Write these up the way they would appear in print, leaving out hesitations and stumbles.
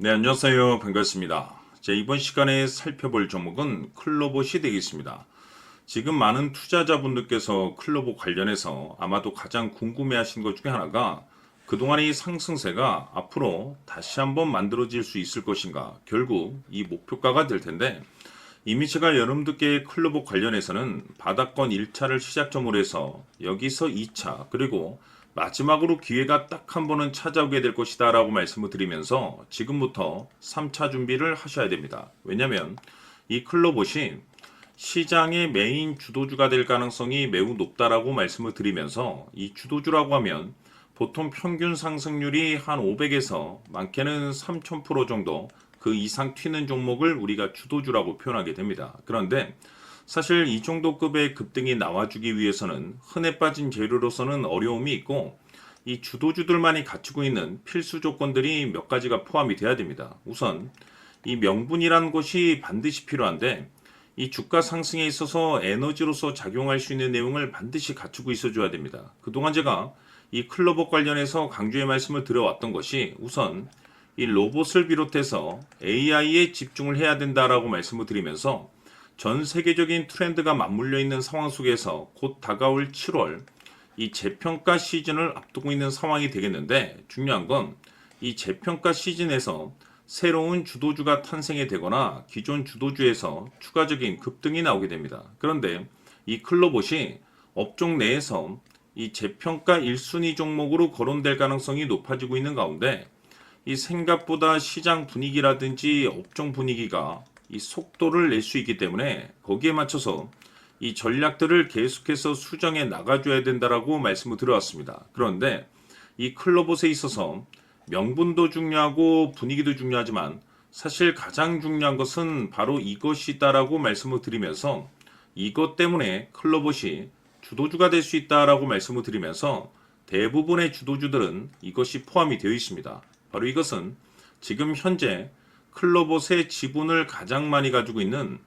네, 안녕하세요. 반갑습니다. 자, 이번 시간에 살펴볼 종목은 클로봇이 되겠습니다. 지금 많은 투자자분들께서 클로봇 관련해서 아마도 가장 궁금해하신 것 중에 하나가 그동안의 이 상승세가 앞으로 다시 한번 만들어질 수 있을 것인가, 결국 이 목표가가 될 텐데, 이미 제가 여러분들께 클로봇 관련해서는 바닥권 1차를 시작점으로 해서 여기서 2차, 그리고 마지막으로 기회가 딱 한 번은 찾아오게 될 것이다 라고 말씀을 드리면서 지금부터 3차 준비를 하셔야 됩니다. 왜냐하면 이 클로봇이 시장의 메인 주도주가 될 가능성이 매우 높다라고 말씀을 드리면서, 이 주도주라고 하면 보통 평균 상승률이 한 500에서 많게는 3000% 정도 그 이상 튀는 종목을 우리가 주도주라고 표현하게 됩니다. 그런데 사실 이 정도 급의 급등이 나와주기 위해서는 흔해 빠진 재료로서는 어려움이 있고, 이 주도주들만이 갖추고 있는 필수 조건들이 몇 가지가 포함이 돼야 됩니다. 우선 이 명분이라는 것이 반드시 필요한데, 이 주가 상승에 있어서 에너지로서 작용할 수 있는 내용을 반드시 갖추고 있어줘야 됩니다. 그동안 제가 이 클로봇 관련해서 강조의 말씀을 드려왔던 것이, 우선 이 로봇을 비롯해서 AI에 집중을 해야 된다라고 말씀을 드리면서, 전 세계적인 트렌드가 맞물려 있는 상황 속에서 곧 다가올 7월 이 재평가 시즌을 앞두고 있는 상황이 되겠는데, 중요한 건 이 재평가 시즌에서 새로운 주도주가 탄생이 되거나 기존 주도주에서 추가적인 급등이 나오게 됩니다. 그런데 이 클로봇이 업종 내에서 이 재평가 1순위 종목으로 거론될 가능성이 높아지고 있는 가운데, 이 생각보다 시장 분위기라든지 업종 분위기가 이 속도를 낼 수 있기 때문에 거기에 맞춰서 이 전략들을 계속해서 수정해 나가줘야 된다라고 말씀을 드려왔습니다. 그런데 이 클로봇에 있어서 명분도 중요하고 분위기도 중요하지만 사실 가장 중요한 것은 바로 이것이다라고 말씀을 드리면서, 이것 때문에 클로봇이 주도주가 될 수 있다라고 말씀을 드리면서 대부분의 주도주들은 이것이 포함이 되어 있습니다. 바로 이것은 지금 현재 클로봇의 지분을 가장 많이 가지고 있는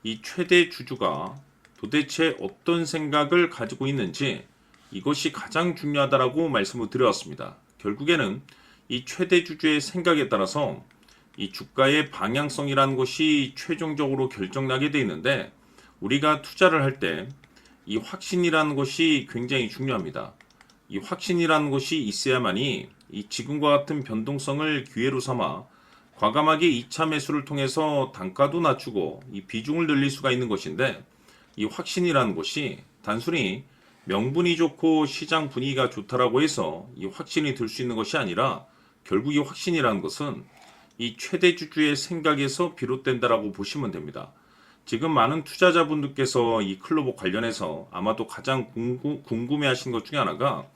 이 최대 주주가 도대체 어떤 생각을 가지고 있는지, 이것이 가장 중요하다라고 말씀을 드렸습니다. 결국에는 이 최대 주주의 생각에 따라서 이 주가의 방향성이라는 것이 최종적으로 결정나게 되어 있는데, 우리가 투자를 할 때 이 확신이라는 것이 굉장히 중요합니다. 이 확신이라는 것이 있어야만이 이 지금과 같은 변동성을 기회로 삼아 과감하게 2차 매수를 통해서 단가도 낮추고 이 비중을 늘릴 수가 있는 것인데, 이 확신이라는 것이 단순히 명분이 좋고 시장 분위기가 좋다라고 해서 이 확신이 들 수 있는 것이 아니라, 결국 이 확신이라는 것은 이 최대 주주의 생각에서 비롯된다라고 보시면 됩니다. 지금 많은 투자자분들께서 이 클로봇 관련해서 아마도 가장 궁금해하신 것 중에 하나가,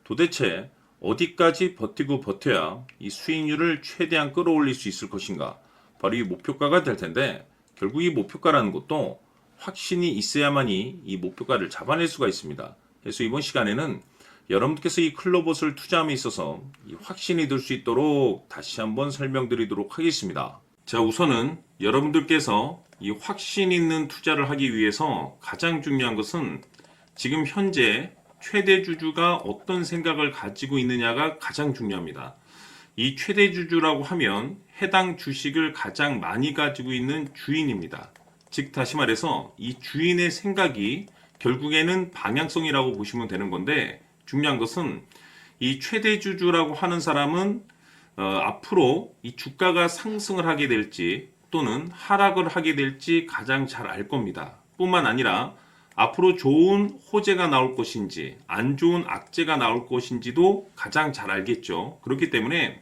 도대체 어디까지 버티고 버텨야 이 수익률을 최대한 끌어올릴 수 있을 것인가, 바로 이 목표가가 될 텐데, 결국 이 목표가라는 것도 확신이 있어야만이 이 목표가를 잡아낼 수가 있습니다. 그래서 이번 시간에는 여러분께서 이 클로봇을 투자함에 있어서 이 확신이 들 수 있도록 다시 한번 설명드리도록 하겠습니다. 자, 우선은 여러분들께서 이 확신 있는 투자를 하기 위해서 가장 중요한 것은 지금 현재 최대 주주가 어떤 생각을 가지고 있느냐가 가장 중요합니다. 이 최대 주주라고 하면 해당 주식을 가장 많이 가지고 있는 주인입니다. 즉 다시 말해서 이 주인의 생각이 결국에는 방향성이라고 보시면 되는 건데, 중요한 것은 이 최대 주주라고 하는 사람은 앞으로 이 주가가 상승을 하게 될지 또는 하락을 하게 될지 가장 잘 알 겁니다. 뿐만 아니라 앞으로 좋은 호재가 나올 것인지 안 좋은 악재가 나올 것인지도 가장 잘 알겠죠. 그렇기 때문에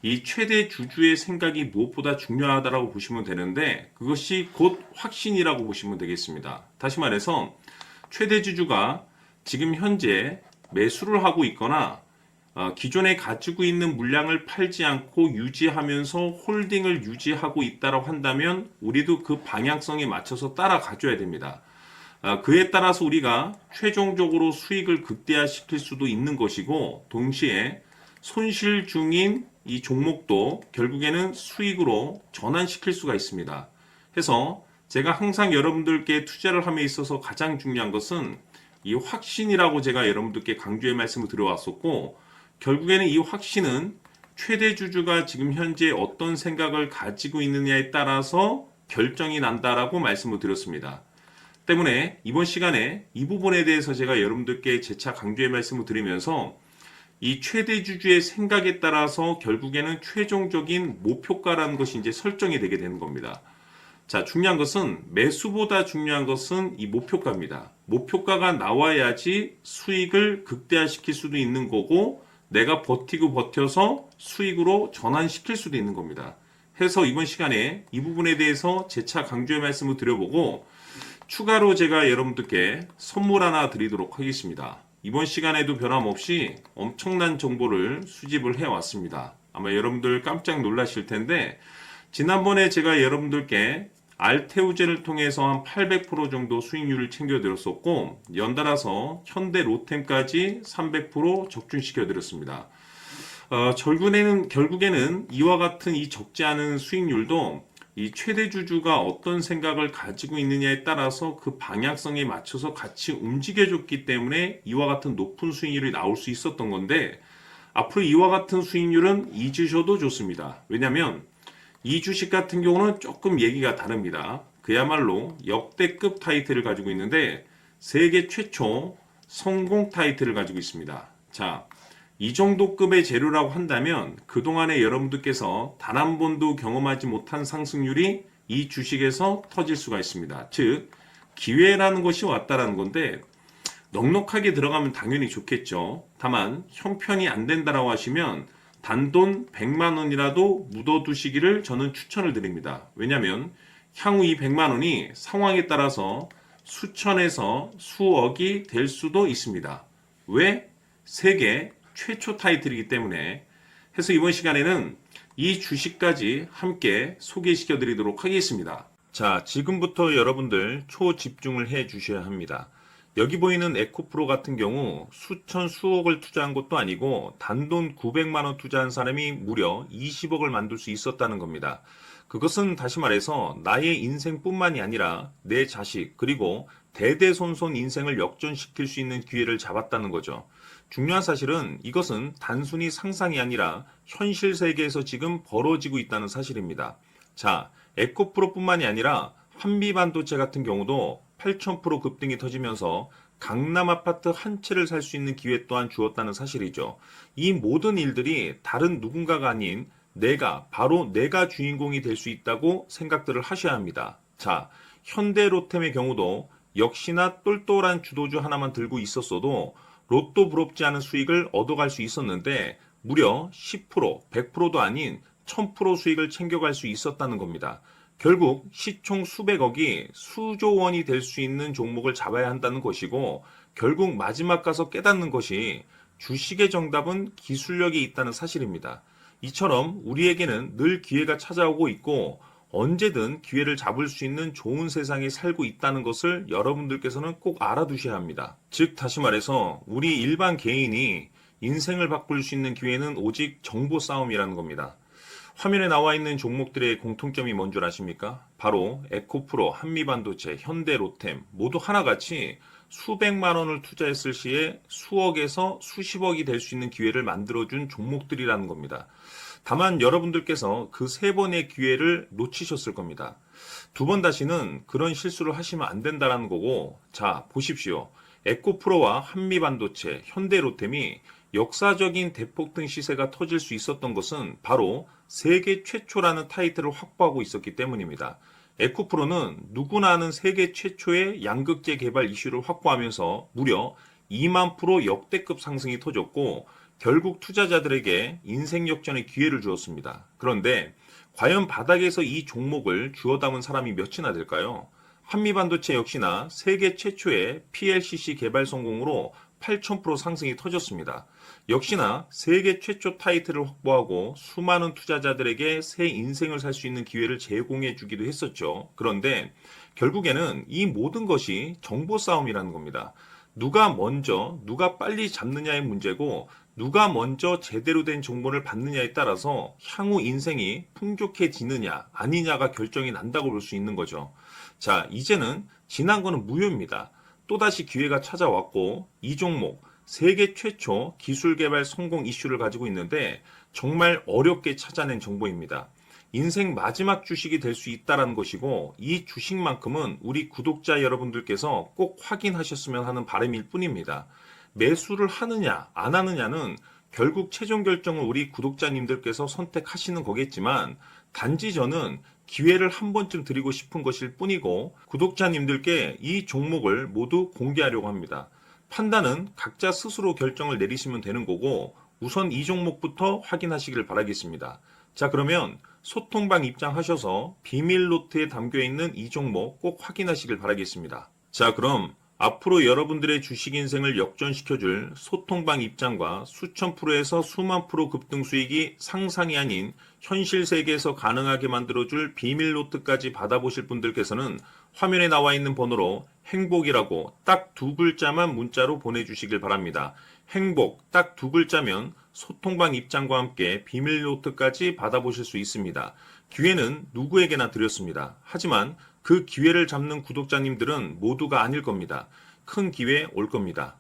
이 최대 주주의 생각이 무엇보다 중요하다고 보시면 되는데, 그것이 곧 확신이라고 보시면 되겠습니다. 다시 말해서 최대 주주가 지금 현재 매수를 하고 있거나 기존에 가지고 있는 물량을 팔지 않고 유지하면서 홀딩을 유지하고 있다고 한다면 우리도 그 방향성에 맞춰서 따라가줘야 됩니다. 그에 따라서 우리가 최종적으로 수익을 극대화시킬 수도 있는 것이고, 동시에 손실 중인 이 종목도 결국에는 수익으로 전환시킬 수가 있습니다. 해서 제가 항상 여러분들께 투자를 함에 있어서 가장 중요한 것은 이 확신이라고 제가 여러분들께 강조의 말씀을 드려왔었고, 결국에는 이 확신은 최대 주주가 지금 현재 어떤 생각을 가지고 있느냐에 따라서 결정이 난다라고 말씀을 드렸습니다. 때문에 이번 시간에 이 부분에 대해서 제가 여러분들께 재차 강조의 말씀을 드리면서 이 최대 주주의 생각에 따라서 결국에는 최종적인 목표가라는 것이 이제 설정이 되게 되는 겁니다. 자, 중요한 것은 매수보다 중요한 것은 이 목표가입니다. 목표가가 나와야지 수익을 극대화시킬 수도 있는 거고 내가 버티고 버텨서 수익으로 전환시킬 수도 있는 겁니다. 해서 이번 시간에 이 부분에 대해서 재차 강조의 말씀을 드려보고 추가로 제가 여러분들께 선물 하나 드리도록 하겠습니다. 이번 시간에도 변함없이 엄청난 정보를 수집을 해왔습니다. 아마 여러분들 깜짝 놀라실 텐데 지난번에 제가 여러분들께 알테우제를 통해서 한 800% 정도 수익률을 챙겨드렸었고 연달아서 현대 로템까지 300% 적중시켜드렸습니다. 결국에는 이와 같은 이 적지 않은 수익률도 이 최대 주주가 어떤 생각을 가지고 있느냐에 따라서 그 방향성에 맞춰서 같이 움직여줬기 때문에 이와 같은 높은 수익률이 나올 수 있었던 건데 앞으로 이와 같은 수익률은 잊으셔도 좋습니다. 왜냐하면 이 주식 같은 경우는 조금 얘기가 다릅니다. 그야말로 역대급 타이틀을 가지고 있는데 세계 최초 성공 타이틀을 가지고 있습니다. 자, 이 정도 급의 재료라고 한다면 그동안에 여러분들께서 단 한 번도 경험하지 못한 상승률이 이 주식에서 터질 수가 있습니다. 즉 기회라는 것이 왔다라는 건데 넉넉하게 들어가면 당연히 좋겠죠. 다만 형편이 안 된다라고 하시면 단돈 100만 원이라도 묻어두시기를 저는 추천을 드립니다. 왜냐하면 향후 이 100만 원이 상황에 따라서 수천에서 수억이 될 수도 있습니다. 왜? 세계 최초 타이틀이기 때문에 해서 이번 시간에는 이 주식까지 함께 소개시켜 드리도록 하겠습니다. 자, 지금부터 여러분들 초집중을 해 주셔야 합니다. 여기 보이는 에코프로 같은 경우 수천 수억을 투자한 것도 아니고 단돈 900만 원 투자한 사람이 무려 20억을 만들 수 있었다는 겁니다. 그것은 다시 말해서 나의 인생뿐만이 아니라 내 자식 그리고 대대손손 인생을 역전시킬 수 있는 기회를 잡았다는 거죠. 중요한 사실은 이것은 단순히 상상이 아니라 현실 세계에서 지금 벌어지고 있다는 사실입니다. 자, 에코프로뿐만이 아니라 한미반도체 같은 경우도 8,000% 급등이 터지면서 강남 아파트 한 채를 살 수 있는 기회 또한 주었다는 사실이죠. 이 모든 일들이 다른 누군가가 아닌 바로 내가 주인공이 될 수 있다고 생각들을 하셔야 합니다. 자, 현대로템의 경우도 역시나 똘똘한 주도주 하나만 들고 있었어도 로또 부럽지 않은 수익을 얻어갈 수 있었는데 무려 10%, 100%도 아닌 1000% 수익을 챙겨갈 수 있었다는 겁니다. 결국 시총 수백억이 수조 원이 될 수 있는 종목을 잡아야 한다는 것이고 결국 마지막 가서 깨닫는 것이 주식의 정답은 기술력이 있다는 사실입니다. 이처럼 우리에게는 늘 기회가 찾아오고 있고 언제든 기회를 잡을 수 있는 좋은 세상에 살고 있다는 것을 여러분들께서는 꼭 알아두셔야 합니다. 즉 다시 말해서 우리 일반 개인이 인생을 바꿀 수 있는 기회는 오직 정보 싸움이라는 겁니다. 화면에 나와 있는 종목들의 공통점이 뭔 줄 아십니까? 바로 에코프로, 한미반도체, 현대로템 모두 하나같이 수백만 원을 투자했을 시에 수억에서 수십억이 될 수 있는 기회를 만들어준 종목들이라는 겁니다. 다만 여러분들께서 그 세 번의 기회를 놓치셨을 겁니다. 두 번 다시는 그런 실수를 하시면 안 된다는 거고 자 보십시오. 에코프로와 한미반도체, 현대로템이 역사적인 대폭등 시세가 터질 수 있었던 것은 바로 세계 최초라는 타이틀을 확보하고 있었기 때문입니다. 에코프로는 누구나 아는 세계 최초의 양극재 개발 이슈를 확보하면서 무려 2만 프로 역대급 상승이 터졌고 결국 투자자들에게 인생 역전의 기회를 주었습니다. 그런데 과연 바닥에서 이 종목을 주워 담은 사람이 몇이나 될까요? 한미반도체 역시나 세계 최초의 PLCC 개발 성공으로 8,000% 상승이 터졌습니다. 역시나 세계 최초 타이틀을 확보하고 수많은 투자자들에게 새 인생을 살 수 있는 기회를 제공해 주기도 했었죠. 그런데 결국에는 이 모든 것이 정보 싸움이라는 겁니다. 누가 먼저, 누가 빨리 잡느냐의 문제고 누가 먼저 제대로 된 정보를 받느냐에 따라서 향후 인생이 풍족해지느냐 아니냐가 결정이 난다고 볼 수 있는 거죠. 자, 이제는 지난 거는 무효입니다. 또다시 기회가 찾아왔고 이 종목 세계 최초 기술 개발 성공 이슈를 가지고 있는데 정말 어렵게 찾아낸 정보입니다. 인생 마지막 주식이 될 수 있다는 것이고 이 주식만큼은 우리 구독자 여러분들께서 꼭 확인하셨으면 하는 바람일 뿐입니다. 매수를 하느냐 안 하느냐는 결국 최종 결정을 우리 구독자님들께서 선택하시는 거겠지만 단지 저는 기회를 한 번쯤 드리고 싶은 것일 뿐이고 구독자님들께 이 종목을 모두 공개하려고 합니다. 판단은 각자 스스로 결정을 내리시면 되는 거고 우선 이 종목부터 확인하시길 바라겠습니다. 자, 그러면 소통방 입장하셔서 비밀 노트에 담겨 있는 이 종목 꼭 확인하시길 바라겠습니다. 자, 그럼 앞으로 여러분들의 주식 인생을 역전시켜줄 소통방 입장과 수천 프로에서 수만 프로 급등 수익이 상상이 아닌 현실 세계에서 가능하게 만들어줄 비밀 노트까지 받아보실 분들께서는 화면에 나와 있는 번호로 행복이라고 딱 두 글자만 문자로 보내주시길 바랍니다. 행복 딱 두 글자면 소통방 입장과 함께 비밀 노트까지 받아보실 수 있습니다. 기회는 누구에게나 드렸습니다. 하지만 그 기회를 잡는 구독자님들은 모두가 아닐 겁니다. 큰 기회 올 겁니다.